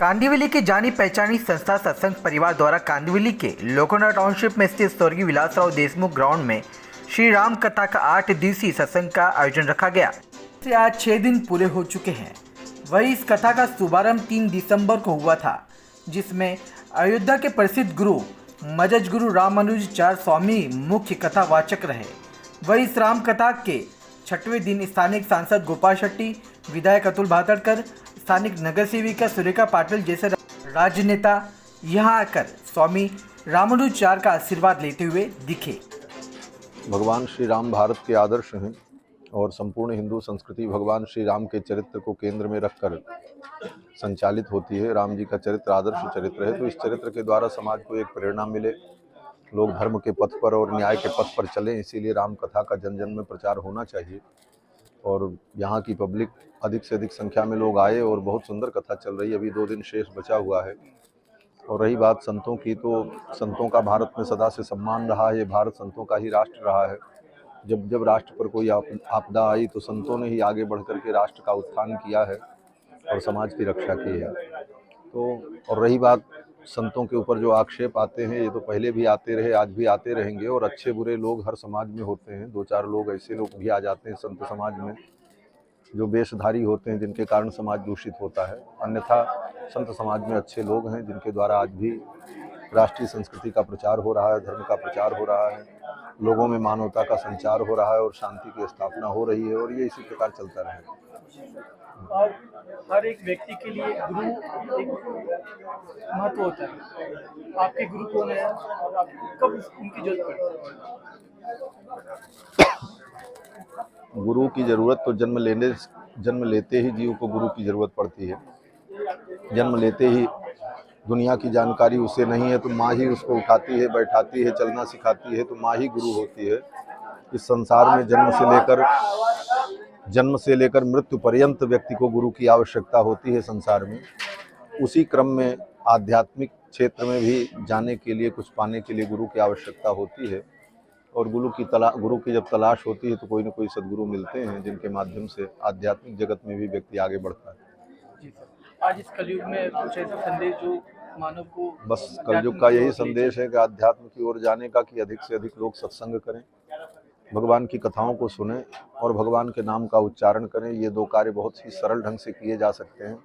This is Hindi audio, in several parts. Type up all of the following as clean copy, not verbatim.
कांदिवली की जानी पहचानी संस्था सत्संग परिवार द्वारा कांदिवली के लोकोना टाउनशिप में स्थित स्वर्गीय विलासराव देशमुख ग्राउंड में श्री राम कथा का 8 दिवसीय सत्संग का आयोजन रखा गया। से आज 6 दिन पूरे हो चुके हैं। वही इस कथा का शुभारंभ 3 दिसंबर को हुआ था, जिसमें अयोध्या के प्रसिद्ध गुरु मजज गुरु रामानुजाचार्य स्वामी मुख्य कथा वाचक रहे। वही इस राम कथा के 6वें दिन स्थानीय सांसद गोपाल शेट्टी, विधायक अतुल भातड़कर, स्थानिक नगर सेविका सुरेखा पाटिल जैसे राजनेता यहां आकर स्वामी रामानुजाचार्य का आशीर्वाद लेते हुए दिखे। भगवान श्री राम भारत के आदर्श हैं और संपूर्ण हिंदू संस्कृति भगवान श्री राम के चरित्र को केंद्र में रखकर संचालित होती है। राम जी का चरित्र आदर्श चरित्र है, तो इस चरित्र के द्वारा समाज को एक प्रेरणा मिले, लोग धर्म के पथ पर और न्याय के पथ पर चलें, इसीलिए राम कथा का जन जन में प्रचार होना चाहिए। और यहाँ की पब्लिक अधिक से अधिक संख्या में लोग आए और बहुत सुंदर कथा चल रही है। अभी 2 दिन शेष बचा हुआ है। और रही बात संतों की, तो संतों का भारत में सदा से सम्मान रहा है। भारत संतों का ही राष्ट्र रहा है। जब जब राष्ट्र पर कोई आपदा आई तो संतों ने ही आगे बढ़ करके राष्ट्र का उत्थान किया है और समाज की रक्षा की है। तो और रही बात संतों के ऊपर जो आक्षेप आते हैं, ये तो पहले भी आते रहे, आज भी आते रहेंगे। और अच्छे बुरे लोग हर समाज में होते हैं। 2-4 लोग ऐसे लोग भी आ जाते हैं संत समाज में जो वेशधारी होते हैं, जिनके कारण समाज दूषित होता है। अन्यथा संत समाज में अच्छे लोग हैं जिनके द्वारा आज भी राष्ट्रीय संस्कृति का प्रचार हो रहा है, धर्म का प्रचार हो रहा है, लोगों में मानवता का संचार हो रहा है और शांति की स्थापना हो रही है। और ये इसी प्रकार चलता रहेगा। और हर एक व्यक्ति के लिए गुरु एक महत्व होता है। आपके गुरु कौन है और आपको कब उनकी जरूरत पड़ती है? गुरु की जरूरत तो जन्म लेते ही जीव को गुरु की जरूरत पड़ती है। जन्म लेते ही दुनिया की जानकारी उसे नहीं है तो माँ ही उसको उठाती है, बैठाती है, चलना सिखाती है, तो माँ ही गुरु होती है। इस संसार में जन्म से लेकर मृत्यु पर्यंत व्यक्ति को गुरु की आवश्यकता होती है संसार में। उसी क्रम में आध्यात्मिक क्षेत्र में भी जाने के लिए, कुछ पाने के लिए गुरु की आवश्यकता होती है। और गुरु की जब तलाश होती है तो कोई न कोई सदगुरु मिलते हैं जिनके माध्यम से आध्यात्मिक जगत में भी व्यक्ति आगे बढ़ता है। जी सर, आज इस कलयुग में कुछ ऐसा संदेश जो मानव को, बस कलयुग का यही संदेश है कि अध्यात्म की ओर जाने का, कि अधिक से अधिक लोग सत्संग करें, भगवान की कथाओं को सुने और भगवान के नाम का उच्चारण करें। ये 2 कार्य बहुत ही सरल ढंग से किए जा सकते हैं।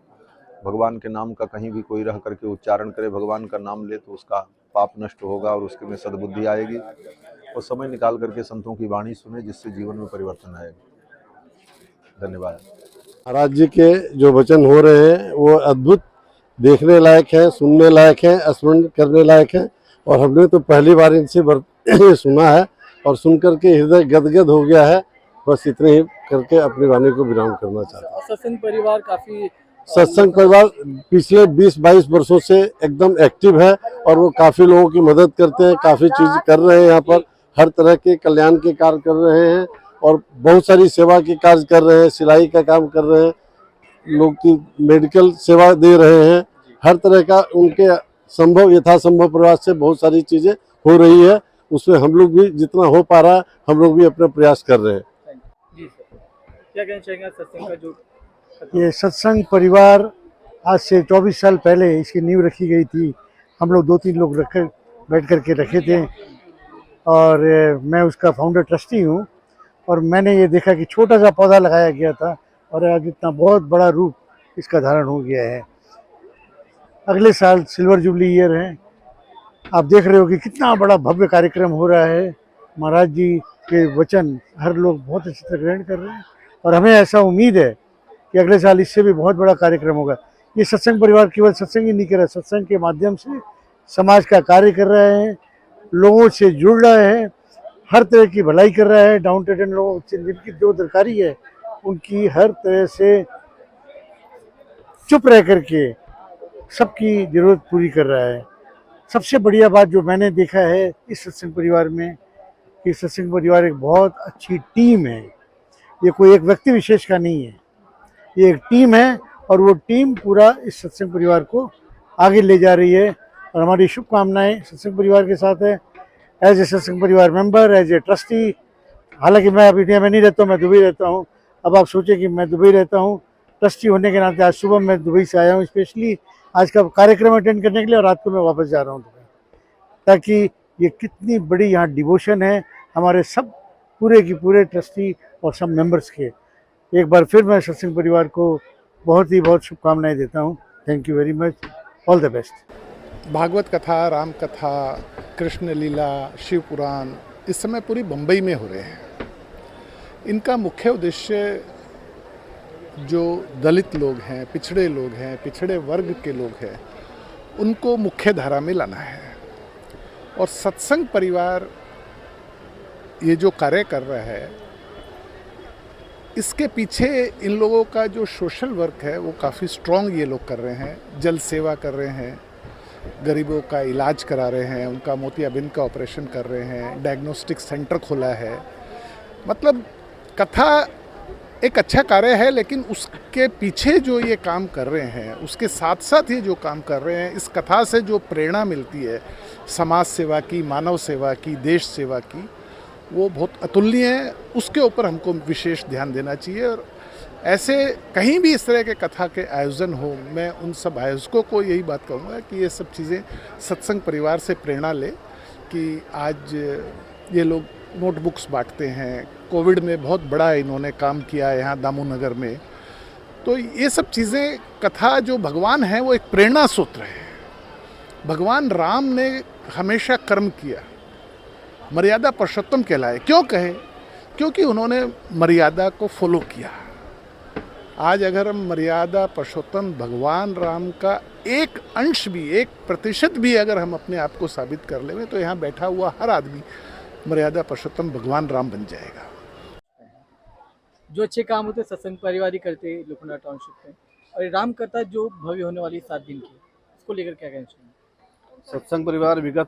भगवान के नाम का कहीं भी कोई रह करके उच्चारण करे, भगवान का नाम ले, तो उसका पाप नष्ट होगा और उसके में सद्बुद्धि आएगी। और समय निकाल करके संतों की वाणी सुने, जिससे जीवन में परिवर्तन आएगा। धन्यवाद। महाराज जी के जो वचन हो रहे हैं वो अद्भुत, देखने लायक है, सुनने लायक है, स्मरण करने लायक है। और हमने तो पहली बार इनसे सुना है और सुन करके हृदय गदगद हो गया है। बस इतने ही करके अपनी वाणी को विराम करना चाहता हूँ। सत्संग परिवार पिछले 20-22 वर्षों से एकदम एक्टिव है और वो काफ़ी लोगों की मदद करते हैं, काफ़ी चीज़ कर रहे हैं। यहाँ पर हर तरह के कल्याण के कार्य कर रहे हैं और बहुत सारी सेवा के कार्य कर रहे हैं, सिलाई का काम कर रहे हैं, लोग की मेडिकल सेवा दे रहे हैं। हर तरह का उनके यथासंभव प्रयास से बहुत सारी चीज़ें हो रही है। उसमें हम लोग भी जितना हो पा रहा है, हम लोग भी अपना प्रयास कर रहे हैं। जी सर, क्या कहना चाहेंगे सत्संग का जो ये सत्संग परिवार आज से 24 साल पहले इसकी नींव रखी गई थी। हम लोग 2-3 लोग बैठ करके रखे थे और मैं उसका फाउंडर ट्रस्टी हूँ। और मैंने ये देखा कि छोटा सा पौधा लगाया गया था और आज इतना बहुत बड़ा रूप इसका धारण हो गया है। अगले साल सिल्वर जुबली ईयर है। आप देख रहे हो कि कितना बड़ा भव्य कार्यक्रम हो रहा है। महाराज जी के वचन हर लोग बहुत अच्छी तरह ग्रहण कर रहे हैं और हमें ऐसा उम्मीद है कि अगले साल इससे भी बहुत बड़ा कार्यक्रम होगा। ये सत्संग परिवार केवल सत्संग ही नहीं कर रहा, सत्संग के माध्यम से समाज का कार्य कर रहे हैं, लोगों से जुड़ रहे हैं, हर तरह की भलाई कर रहा है। डाउन टेडन लोगों से जिनकी जो दरकारी है उनकी हर तरह से चुप रह करके सबकी ज़रूरत पूरी कर रहा है। सबसे बढ़िया बात जो मैंने देखा है इस सत्संग परिवार में कि सत्संग परिवार एक बहुत अच्छी टीम है। ये कोई एक व्यक्ति विशेष का नहीं है, ये एक टीम है और वो टीम पूरा इस सत्संग परिवार को आगे ले जा रही है। और हमारी शुभकामनाएं सत्संग परिवार के साथ है। एज ए सत्संग परिवार मेंबर, एज ए ट्रस्टी, हालांकि मैं अभी इंडिया में नहीं रहता हूँ, मैं दुबई रहता हूँ। अब आप सोचें कि मैं दुबई रहता हूँ, ट्रस्टी होने के नाते आज सुबह मैं दुबई से आया हूँ स्पेशली आज का कार्यक्रम अटेंड करने के लिए, और रात को मैं वापस जा रहा हूँ ताकि ये कितनी बड़ी यहाँ डिवोशन है हमारे सब पूरे की पूरे ट्रस्टी और सब मेंबर्स के। एक बार फिर मैं सत्संग परिवार को बहुत शुभकामनाएं देता हूँ। Thank you very much, all the best. Bhagavat कथा, राम कथा, कृष्ण लीला, शिव पुराण इस समय पूरी बम्बई में हो रहे हैं। इनका मुख्य उद्देश्य जो दलित लोग हैं, पिछड़े लोग हैं, पिछड़े वर्ग के लोग हैं, उनको मुख्य धारा में लाना है। और सत्संग परिवार ये जो कार्य कर रहा है, इसके पीछे इन लोगों का जो सोशल वर्क है वो काफ़ी स्ट्रॉन्ग ये लोग कर रहे हैं। जल सेवा कर रहे हैं, गरीबों का इलाज करा रहे हैं, उनका मोतियाबिंद का ऑपरेशन कर रहे हैं, डायग्नोस्टिक सेंटर खोला है। मतलब कथा एक अच्छा कार्य है, लेकिन उसके पीछे जो ये काम कर रहे हैं, उसके साथ साथ ये जो काम कर रहे हैं, इस कथा से जो प्रेरणा मिलती है समाज सेवा की, मानव सेवा की, देश सेवा की, वो बहुत अतुलनीय है। उसके ऊपर हमको विशेष ध्यान देना चाहिए। और ऐसे कहीं भी इस तरह के कथा के आयोजन हो, मैं उन सब आयोजकों को यही बात कहूँगा कि ये सब चीज़ें सत्संग परिवार से प्रेरणा ले। कि आज ये लोग नोटबुक्स बांटते हैं, कोविड में बहुत बड़ा इन्होंने काम किया है यहाँ दामू नगर में। तो ये सब चीज़ें, कथा जो भगवान है वो एक प्रेरणा सूत्र है। भगवान राम ने हमेशा कर्म किया, मर्यादा पुरुषोत्तम कहलाए। क्यों कहे? क्योंकि उन्होंने मर्यादा को फॉलो किया। आज अगर हम मर्यादा पुरुषोत्तम भगवान राम का एक अंश भी, 1% भी अगर हम अपने आप को साबित कर लें, तो यहाँ बैठा हुआ हर आदमी मर्यादा पुरुषोत्तम भगवान राम बन जाएगा। जो अच्छे काम होते सत्संग परिवार ही करते हैं लोखंडा टाउनशिप में। और ये राम कथा जो भव्य होने वाली 7 दिन की, उसको लेकर क्या कहना चाहिए? सत्संग परिवार विगत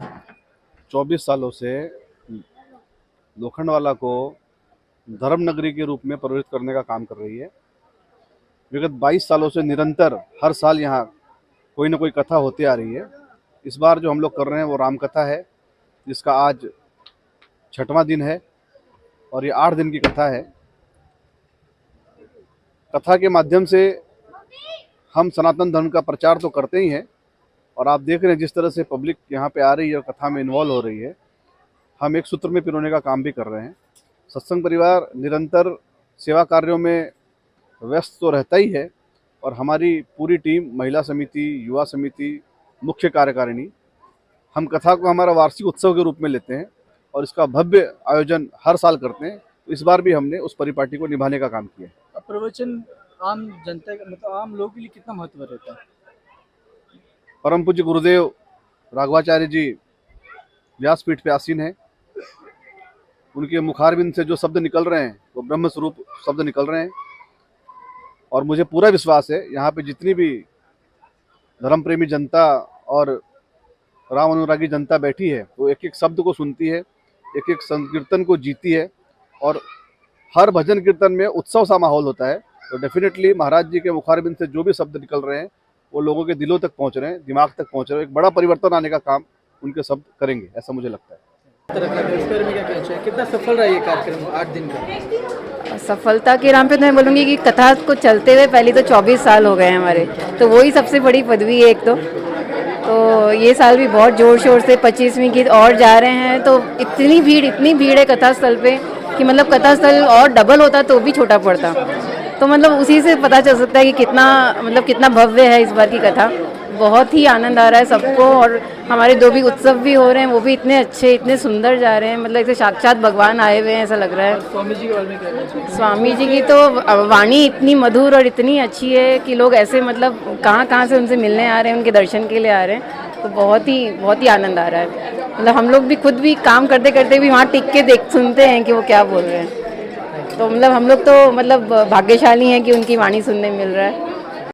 24 सालों से लोखंडवाला को धर्म नगरी के रूप में प्रवृत्त करने का काम कर रही है। विगत 22 सालों से निरंतर हर साल यहाँ कोई ना कोई कथा होती आ रही है। इस बार जो हम लोग कर रहे हैं वो राम कथा है, जिसका आज 6वां दिन है और ये 8 दिन की कथा है। कथा के माध्यम से हम सनातन धर्म का प्रचार तो करते ही हैं, और आप देख रहे हैं जिस तरह से पब्लिक यहाँ पे आ रही है और कथा में इन्वॉल्व हो रही है, हम एक सूत्र में पिरोने का काम भी कर रहे हैं। सत्संग परिवार निरंतर सेवा कार्यों में व्यस्त तो रहता ही है, और हमारी पूरी टीम, महिला समिति, युवा समिति, मुख्य कार्यकारिणी, हम कथा को हमारा वार्षिक उत्सव के रूप में लेते हैं और इसका भव्य आयोजन हर साल करते हैं। तो इस बार भी हमने उस परिपाटी को निभाने का काम किया है। प्रवचन आम जनता मतलब आम लोगों के लिए कितना महत्व रहता है? परम पूज्य गुरुदेव राघवाचार्य जी व्यासपीठ पे आसीन है। उनके मुखारबिंद से जो शब्द निकल रहे हैं वो ब्रह्म स्वरूप शब्द निकल रहे हैं, और मुझे पूरा विश्वास है यहाँ पे जितनी भी धर्म प्रेमी जनता और राम अनुरागी जनता बैठी है वो एक एक शब्द को सुनती है, एक एक संकीर्तन को जीती है, और हर भजन कीर्तन में उत्सव सा माहौल होता है। तो डेफिनेटली महाराज जी के मुखारबिंद से जो भी शब्द निकल रहे हैं वो लोगों के दिलों तक पहुंच रहे हैं, दिमाग तक पहुंच रहे हैं। एक बड़ा परिवर्तन आने का काम उनके शब्द करेंगे, ऐसा मुझे लगता है। कितना सफल रहा ये कार्यक्रम 8 दिन का? सफलता के नाम पे तो मैं बोलूँगी कि कथा को चलते हुए पहले तो 24 साल हो गए हैं हमारे, तो वही सबसे बड़ी पदवी है एक तो ये साल भी बहुत जोर शोर से 25वीं गीत और जा रहे हैं। तो इतनी भीड़ है कथा स्थल पे कि मतलब कथा स्थल और डबल होता तो भी छोटा पड़ता। तो मतलब उसी से पता चल सकता है कि कितना भव्य है इस बार की कथा। बहुत ही आनंद आ रहा है सबको, और हमारे 2 भी उत्सव भी हो रहे हैं, वो भी इतने अच्छे, इतने सुंदर जा रहे हैं। मतलब ऐसे साक्षात भगवान आए हुए हैं ऐसा लग रहा है। स्वामी जी की तो वाणी इतनी मधुर और इतनी अच्छी है कि लोग ऐसे मतलब कहाँ से उनसे मिलने आ रहे हैं, उनके दर्शन के लिए आ रहे हैं। तो बहुत ही आनंद आ रहा है। मतलब हम लोग भी खुद भी काम करते करते भी वहाँ टिक के सुनते हैं कि वो क्या बोल रहे हैं। तो मतलब हम लोग तो मतलब भाग्यशाली हैं कि उनकी वाणी सुनने मिल रहा है।